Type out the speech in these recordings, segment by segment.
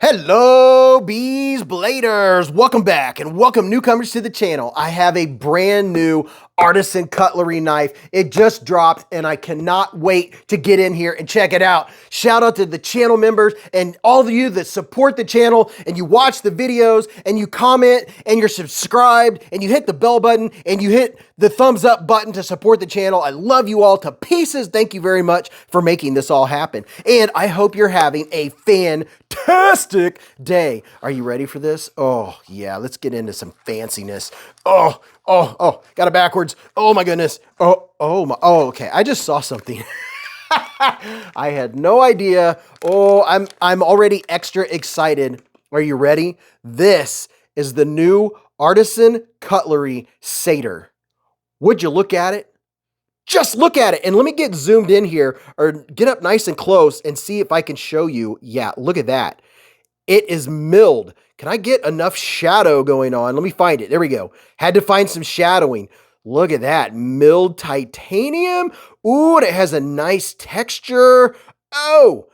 Hello, Beez Bladers! Welcome back and welcome newcomers to the channel. I have a brand new artisan cutlery knife. It just dropped and I cannot wait to get in here and check it out. Shout out to the channel members and all of you that support the channel and you watch the videos and you comment and you're subscribed and you hit the bell button and you hit the thumbs up button to support the channel. I love you all to pieces. Thank you very much for making this all happen. And I hope you're having a fantastic day. Are you ready for this? Oh yeah, let's get into some fanciness. Oh, got it backwards. Oh my goodness. Oh, okay. I just saw something. I had no idea. Oh, I'm already extra excited. Are you ready? This is the new artisan cutlery satyr. Would you look at it? Just look at it. And let me get zoomed in here or get up nice and close and see if I can show you. Yeah, look at that. It is milled. Can I get enough shadow going on? Let me find it. There we go. Had to find some shadowing. Look at that. Milled titanium. Ooh, and it has a nice texture. Oh,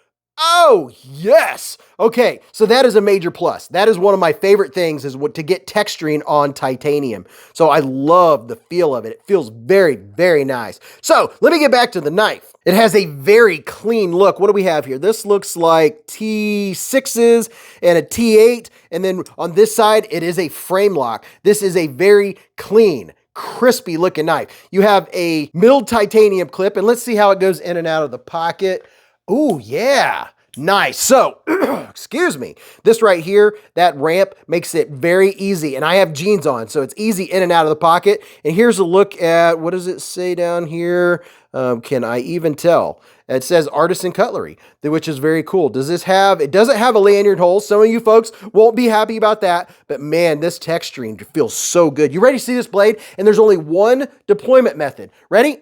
yes. Okay, so that is a major plus. That is one of my favorite things is to get texturing on titanium. So I love the feel of it. It feels very, very nice. So let me get back to the knife. It has a very clean look. What do we have here? This looks like T6s and a T8. And then on this side, it is a frame lock. This is a very clean, crispy looking knife. You have a milled titanium clip, and let's see how it goes in and out of the pocket. Oh, yeah. Nice. So, excuse me, this right here, that ramp makes it very easy. And I have jeans on, so it's easy in and out of the pocket. And here's a look at, what does it say down here? Can I even tell? It says artisan cutlery, which is very cool. Does this have, it doesn't have a lanyard hole. Some of you folks won't be happy about that, but man, this texturing feels so good. You ready to see this blade? And there's only one deployment method. Ready?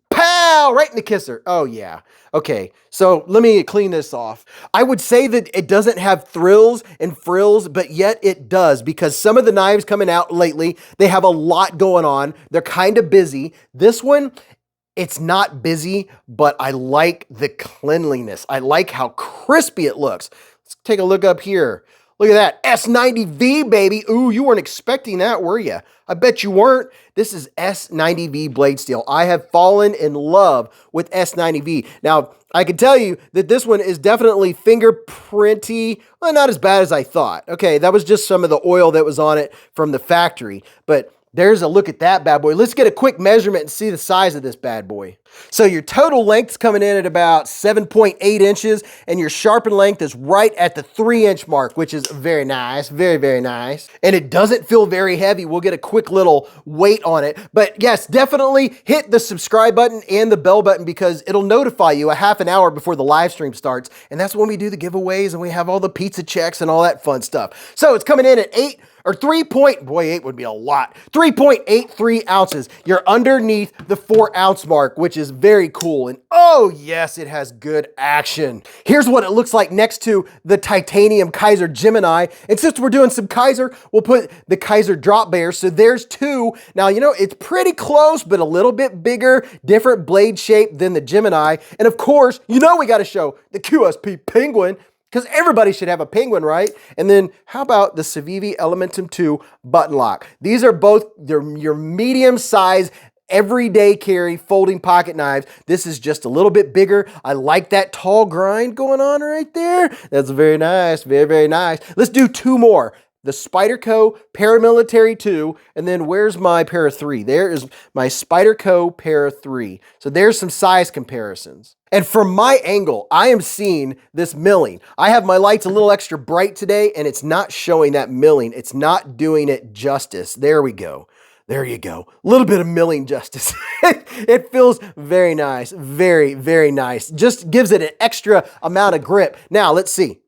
Pow! Right in the kisser. Oh yeah. Okay, so let me clean this off. I would say that it doesn't have thrills and frills, but yet it does because some of the knives coming out lately, they have a lot going on. They're kind of busy. This one, it's not busy, but I like the cleanliness. I like how crispy it looks. Let's take a look up here. Look at that, S90V, baby. Ooh, you weren't expecting that, were you? I bet you weren't. This is S90V blade steel. I have fallen in love with S90V. Now, I can tell you that this one is definitely fingerprinty. Well, not as bad as I thought. Okay, that was just some of the oil that was on it from the factory, but there's a look at that bad boy. Let's get a quick measurement and see the size of this bad boy. So your total length's coming in at about 7.8 inches, and your sharpen length is right at the 3-inch mark, which is very nice, very, very nice. And it doesn't feel very heavy. We'll get a quick little weight on it. But yes, definitely hit the subscribe button and the bell button because it'll notify you a half an hour before the live stream starts. And that's when we do the giveaways and we have all the pizza checks and all that fun stuff. So it's coming in at 8 would be a lot. 3.83 ounces. You're underneath the 4-ounce mark, which is very cool. And oh yes, it has good action. Here's what it looks like next to the titanium Kaiser Gemini. And since we're doing some Kaiser, we'll put the Kaiser drop bear. So there's two. Now, you know, it's pretty close, but a little bit bigger, different blade shape than the Gemini. And of course, you know, we got to show the QSP Penguin, because everybody should have a penguin, right? And then how about the Civivi Elementum 2 button lock? These are both your medium size, everyday carry folding pocket knives. This is just a little bit bigger. I like that tall grind going on right there. That's very nice, very, very nice. Let's do two more. The Spyderco Paramilitary 2, and then where's my Para 3? There is my Spyderco Para 3. So there's some size comparisons. And from my angle, I am seeing this milling. I have my lights a little extra bright today, and it's not showing that milling. It's not doing it justice. There we go. There you go. A little bit of milling justice. It feels very nice. Very, very nice. Just gives it an extra amount of grip. Now, let's see.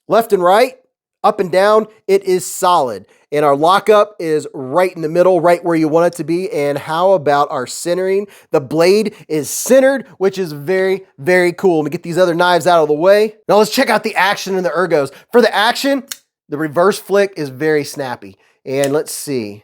Left and right. Up and down, it is solid. And our lockup is right in the middle, right where you want it to be. And how about our centering? The blade is centered, which is very, very cool. Let me get these other knives out of the way. Now let's check out the action and the ergos. For the action, the reverse flick is very snappy. And let's see.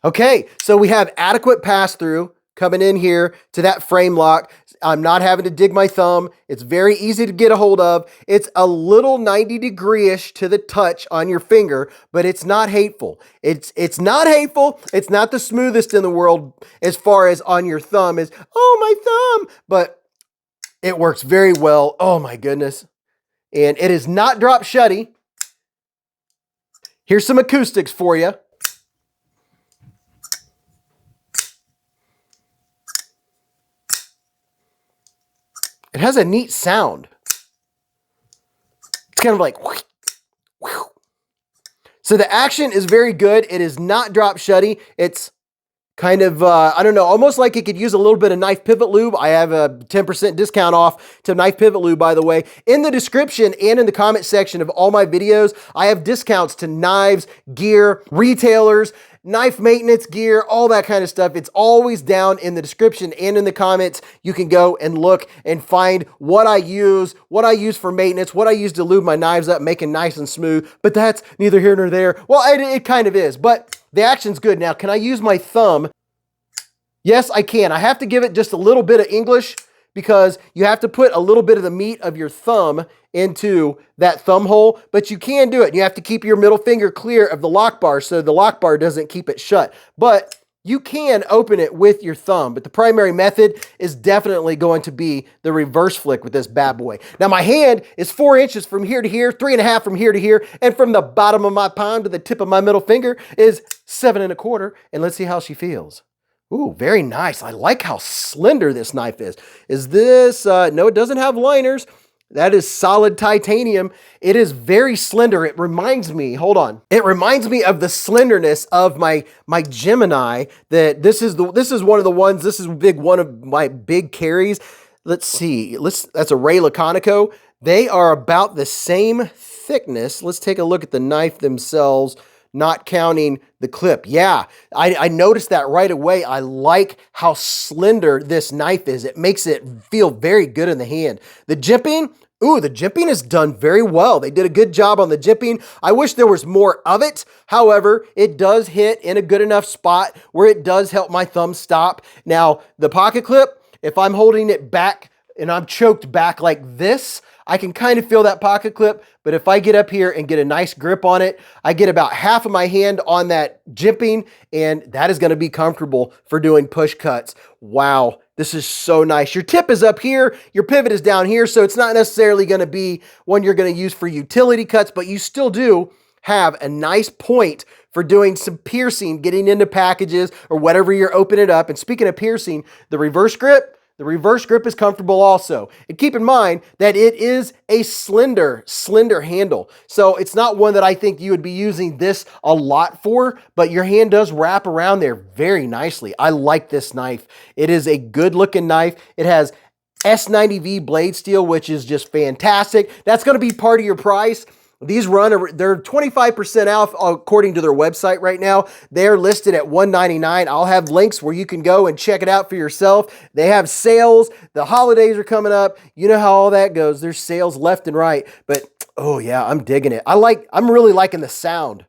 Okay, so we have adequate pass-through, coming in here to that frame lock. I'm not having to dig my thumb. It's very easy to get a hold of. It's a little 90-degree-ish to the touch on your finger, but it's not hateful. It's not hateful. It's not the smoothest in the world as far as on your thumb is, oh, my thumb, but it works very well. Oh my goodness. And it is not drop shutty. Here's some acoustics for you. It has a neat sound. It's kind of like, whoosh, whoosh. So the action is very good. It is not drop shutty. It's kind of, I don't know, almost like it could use a little bit of knife pivot lube. I have a 10% discount off to knife pivot lube, by the way. In the description and in the comment section of all my videos, I have discounts to knives, gear, retailers, knife maintenance gear, all that kind of stuff. It's always down in the description and in the comments. You can go and look and find what I use for maintenance, what I use to lube my knives up, make it nice and smooth. But that's neither here nor there. Well, it kind of is, but the action's good. Now, can I use my thumb? Yes, I can. I have to give it just a little bit of English because you have to put a little bit of the meat of your thumb into that thumb hole, but you can do it. You have to keep your middle finger clear of the lock bar so the lock bar doesn't keep it shut. But you can open it with your thumb, but the primary method is definitely going to be the reverse flick with this bad boy. Now my hand is 4 inches from here to here, 3.5 from here to here, and from the bottom of my palm to the tip of my middle finger is 7.25. And let's see how she feels. Ooh, very nice. I like how slender this knife is. Is this, no, it doesn't have liners. That is solid titanium. It is very slender. It reminds me, hold on. It reminds me of the slenderness of my Gemini. That this is one of the ones, this is one of my big carries. Let's see, that's a Ray Laconico. They are about the same thickness. Let's take a look at the knife themselves, not counting the clip. Yeah, I noticed that right away. I like how slender this knife is. It makes it feel very good in the hand. The jimping, ooh, the jimping is done very well. They did a good job on the jimping. I wish there was more of it. However, it does hit in a good enough spot where it does help my thumb stop. Now, the pocket clip, if I'm holding it back and I'm choked back like this, I can kind of feel that pocket clip, but if I get up here and get a nice grip on it, I get about half of my hand on that jimping, and that is gonna be comfortable for doing push cuts. Wow, this is so nice. Your tip is up here, your pivot is down here, so it's not necessarily gonna be one you're gonna use for utility cuts, but you still do have a nice point for doing some piercing, getting into packages or whatever you're opening it up. And speaking of piercing, the reverse grip is comfortable also. And keep in mind that it is a slender handle. So it's not one that I think you would be using this a lot for, but your hand does wrap around there very nicely. I like this knife. It is a good looking knife. It has S90V blade steel, which is just fantastic. That's going to be part of your price. These they're 25% off according to their website right now. They're listed at $199. I'll have links where you can go and check it out for yourself. They have sales. The holidays are coming up. You know how all that goes. There's sales left and right. But oh yeah, I'm digging it. I'm really liking the sound.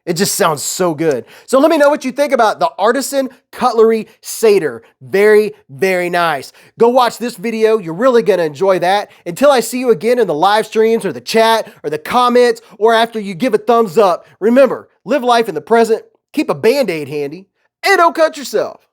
It just sounds so good. So let me know what you think about the Artisan Cutlery Satyr. Very, very nice. Go watch this video. You're really going to enjoy that. Until I see you again in the live streams or the chat or the comments or after you give a thumbs up, remember, live life in the present, keep a Band-Aid handy, and don't cut yourself.